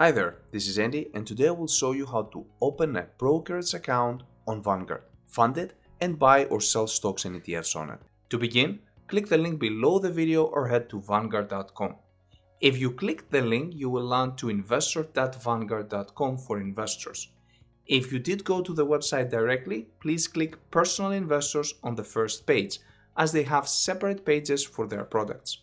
Hi there, this is Andy and today I will show you how to open a brokerage account on Vanguard, fund it and buy or sell stocks and ETFs on it. To begin, click the link below the video or head to vanguard.com. If you click the link, you will land to investor.vanguard.com for investors. If you did go to the website directly, please click Personal Investors on the first page, as they have separate pages for their products.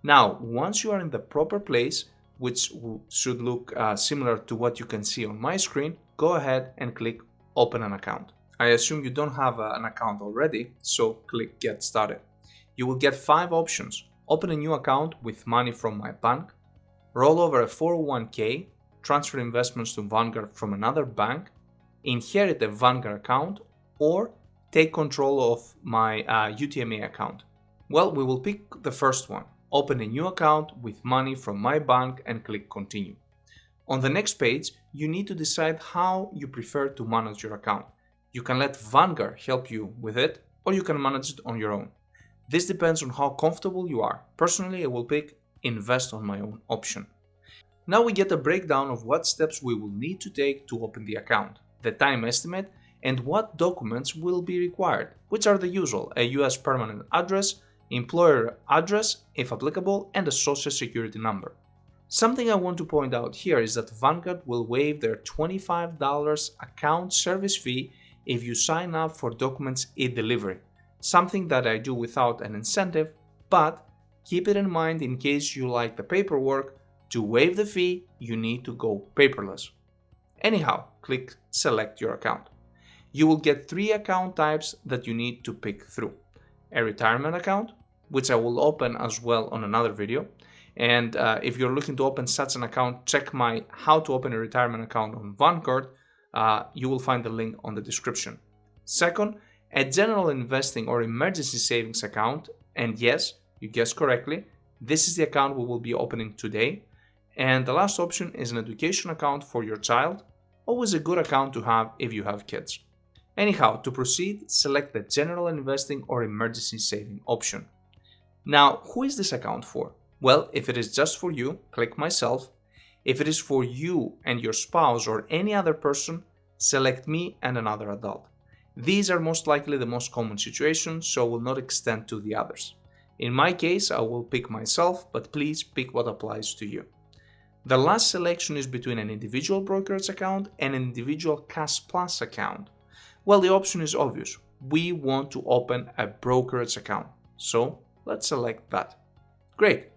Now, once you are in the proper place, which should look similar to what you can see on my screen, go ahead and click Open an account. I assume you don't have an account already, so click Get Started. You will get 5 options. Open a new account with money from my bank, roll over a 401k, transfer investments to Vanguard from another bank, inherit a Vanguard account, or take control of my UTMA account. Well, we will pick the first one. Open a new account with money from my bank and click Continue. On the next page, you need to decide how you prefer to manage your account. You can let Vanguard help you with it, or you can manage it on your own. This depends on how comfortable you are. Personally, I will pick Invest on my own option. Now we get a breakdown of what steps we will need to take to open the account, the time estimate, and what documents will be required, which are the usual: a US permanent address, employer address if applicable, and a social security number. Something I want to point out here is that Vanguard will waive their $25 account service fee if you sign up for documents e-delivery, something that I do without an incentive, but keep it in mind in case you like the paperwork. To waive the fee, you need to go paperless. Anyhow, click Select your account. You will get 3 account types that you need to pick through: a retirement account, which I will open as well on another video. And if you're looking to open such an account, check my How to Open a Retirement Account on Vanguard. You will find the link on the description. Second, a general investing or emergency savings account. And yes, you guessed correctly, this is the account we will be opening today. And the last option is an education account for your child. Always a good account to have if you have kids. Anyhow, to proceed, select the general investing or emergency saving option. Now, who is this account for? Well, if it is just for you, click Myself. If it is for you and your spouse or any other person, select Me and another adult. These are most likely the most common situations, so will not extend to the others. In my case, I will pick Myself, but please pick what applies to you. The last selection is between an individual brokerage account and an individual Cash Plus account. Well, the option is obvious. We want to open a brokerage account, so let's select that. Great.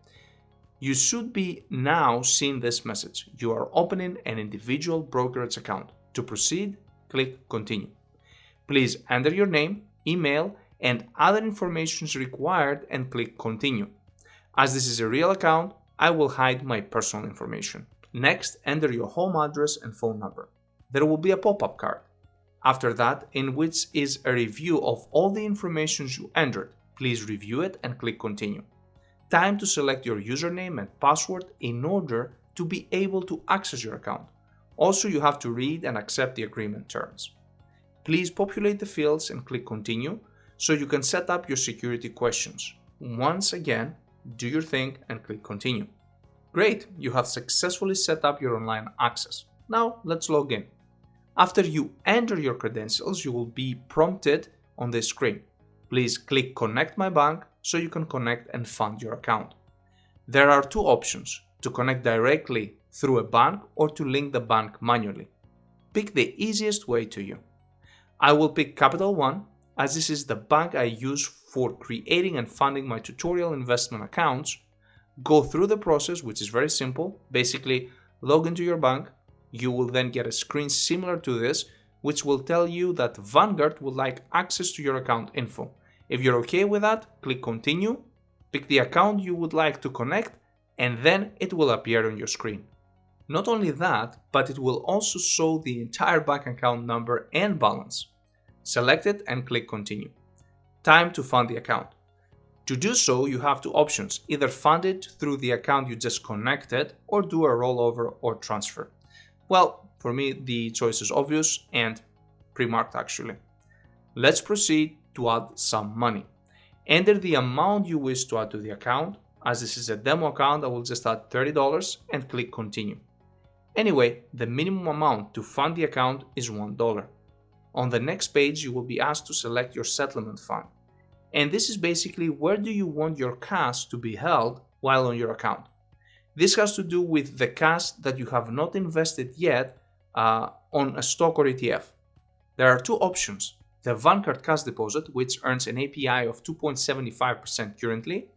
You should be now seeing this message. You are opening an individual brokerage account. To proceed, click Continue. Please enter your name, email, and other information required and click Continue. As this is a real account, I will hide my personal information. Next, enter your home address and phone number. There will be a pop-up card after that, in which is a review of all the information you entered. Please review it and click Continue. Time to select your username and password in order to be able to access your account. Also, you have to read and accept the agreement terms. Please populate the fields and click Continue so you can set up your security questions. Once again, do your thing and click Continue. Great, you have successfully set up your online access. Now let's log in. After you enter your credentials, you will be prompted on this screen. Please click Connect My Bank so you can connect and fund your account. There are 2 options: to connect directly through a bank or to link the bank manually. Pick the easiest way to you. I will pick Capital One, as this is the bank I use for creating and funding my tutorial investment accounts. Go through the process, which is very simple. Basically, log into your bank. You will then get a screen similar to this, which will tell you that Vanguard would like access to your account info. If you're okay with that, click Continue, pick the account you would like to connect, and then it will appear on your screen. Not only that, but it will also show the entire bank account number and balance. Select it and click Continue. Time to fund the account. To do so, you have 2 options: either fund it through the account you just connected or do a rollover or transfer. Well, for me, the choice is obvious and pre-marked actually. Let's proceed to add some money. Enter the amount you wish to add to the account. As this is a demo account, I will just add $30 and click Continue. Anyway, the minimum amount to fund the account is $1. On the next page, you will be asked to select your settlement fund. And this is basically where do you want your cash to be held while on your account. This has to do with the cash that you have not invested yet on a stock or ETF. There are two options: the Vanguard Cash Deposit, which earns an APY of 2.75% currently,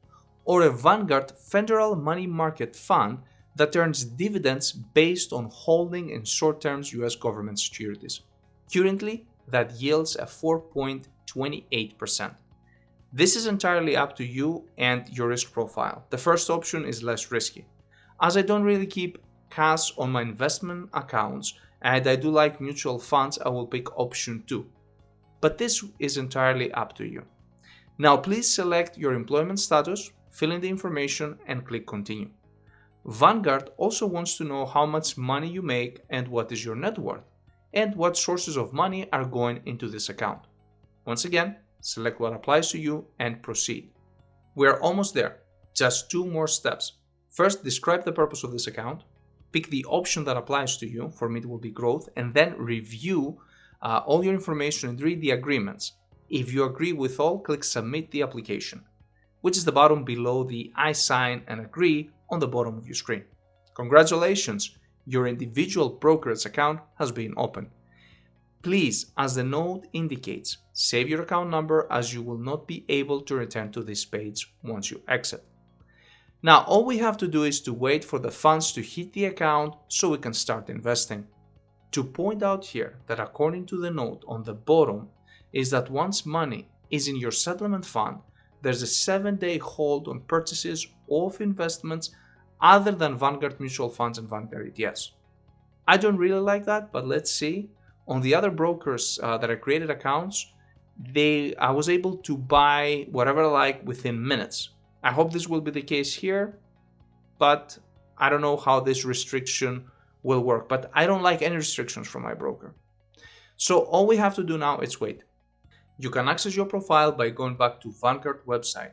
or a Vanguard Federal Money Market Fund that earns dividends based on holding in short-term US government securities. Currently, that yields a 4.28%. This is entirely up to you and your risk profile. The first option is less risky. As I don't really keep cash on my investment accounts and I do like mutual funds, I will pick option 2. But this is entirely up to you. Now please select your employment status, fill in the information and click continue. Vanguard also wants to know how much money you make and what is your net worth, and what sources of money are going into this account. Once again, select what applies to you and proceed. We are almost there, just 2 more steps. First, describe the purpose of this account, pick the option that applies to you, for me it will be growth, and then review all your information and read the agreements. If you agree with all, click submit the application, which is the button below the I sign and agree on the bottom of your screen. Congratulations, your individual brokerage account has been opened. Please, as the note indicates, save your account number as you will not be able to return to this page once you exit. Now, all we have to do is to wait for the funds to hit the account so we can start investing. To point out here that according to the note on the bottom is that once money is in your settlement fund, there's a 7-day hold on purchases of investments other than Vanguard mutual funds and Vanguard ETFs. I don't really like that, but let's see. On the other brokers that I created accounts, I was able to buy whatever I like within minutes. I hope this will be the case here, but I don't know how this restriction will work. But I don't like any restrictions from my broker. So all we have to do now is wait. You can access your profile by going back to Vanguard website.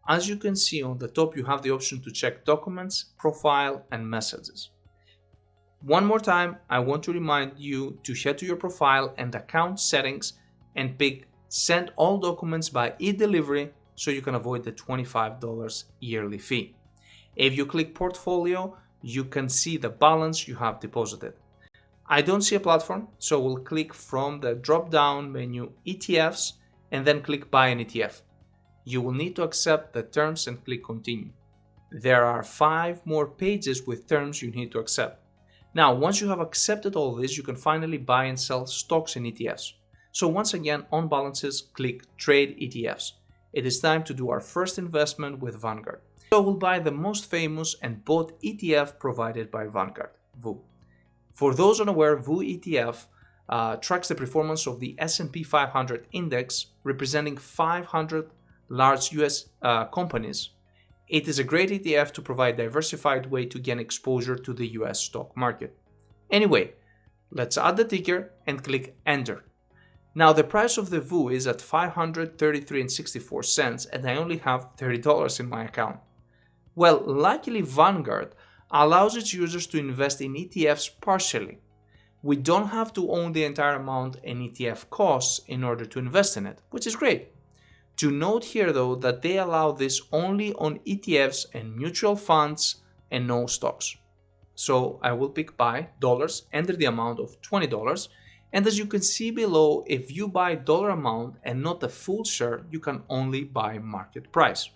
As you can see on the top, you have the option to check documents, profile, and messages. One more time, I want to remind you to head to your profile and account settings and pick send all documents by e-delivery so you can avoid the $25 yearly fee. If you click portfolio, you can see the balance you have deposited. I don't see a platform, so we'll click from the drop-down menu ETFs and then click buy an ETF. You will need to accept the terms and click continue. There are 5 more pages with terms you need to accept. Now, once you have accepted all this, you can finally buy and sell stocks and ETFs. So once again, on balances, click trade ETFs. It is time to do our first investment with Vanguard. So we'll buy the most famous and bought ETF provided by Vanguard, VOO. For those unaware, VOO ETF tracks the performance of the S&P 500 index, representing 500 large US companies. It is a great ETF to provide a diversified way to gain exposure to the US stock market. Anyway, let's add the ticker and click enter. Now the price of the VOO is at $533.64 and I only have $30 in my account. Well, luckily Vanguard allows its users to invest in ETFs partially. We don't have to own the entire amount an ETF costs in order to invest in it, which is great. To note here though that they allow this only on ETFs and mutual funds and no stocks. So I will pick buy dollars, enter the amount of $20, and as you can see below, if you buy dollar amount and not the full share, you can only buy market price.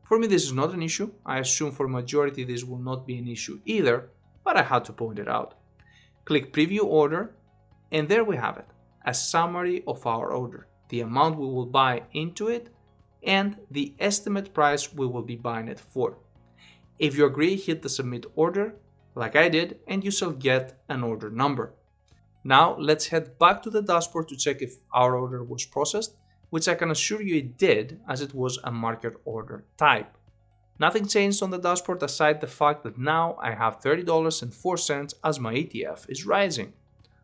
For me this is not an issue. I assume for majority this will not be an issue either, but I had to point it out. Click preview order, and there we have it, a summary of our order, the amount we will buy into it, and the estimate price we will be buying it for. If you agree, hit the submit order, like I did, and you shall get an order number. Now let's head back to the dashboard to check if our order was processed, which I can assure you it did, as it was a market order type. Nothing changed on the dashboard aside the fact that now I have $30.04 as my ETF is rising.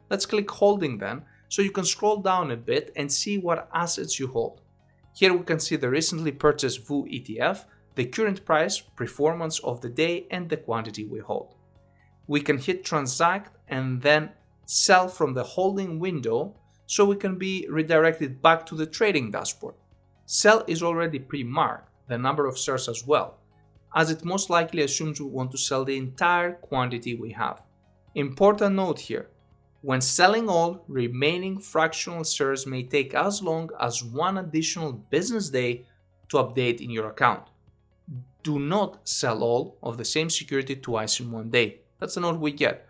Let's click holding then, so you can scroll down a bit and see what assets you hold. Here we can see the recently purchased VOO ETF, the current price, performance of the day, and the quantity we hold. we can hit transact and then sell from the holding window so we can be redirected back to the trading dashboard. Sell is already pre-marked, the number of shares as well, as it most likely assumes we want to sell the entire quantity we have. Important note here, when selling all, remaining fractional shares may take as long as one additional business day to update in your account. Do not sell all of the same security twice in one day. That's the note we get.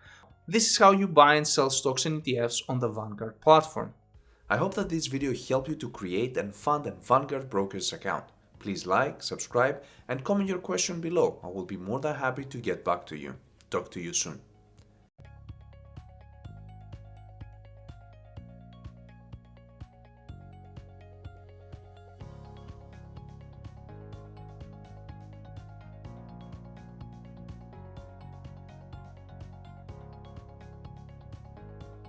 This is how you buy and sell stocks and ETFs on the Vanguard platform. I hope that this video helped you to create and fund a Vanguard brokerage account. Please like, subscribe, and comment your question below. I will be more than happy to get back to you. Talk to you soon.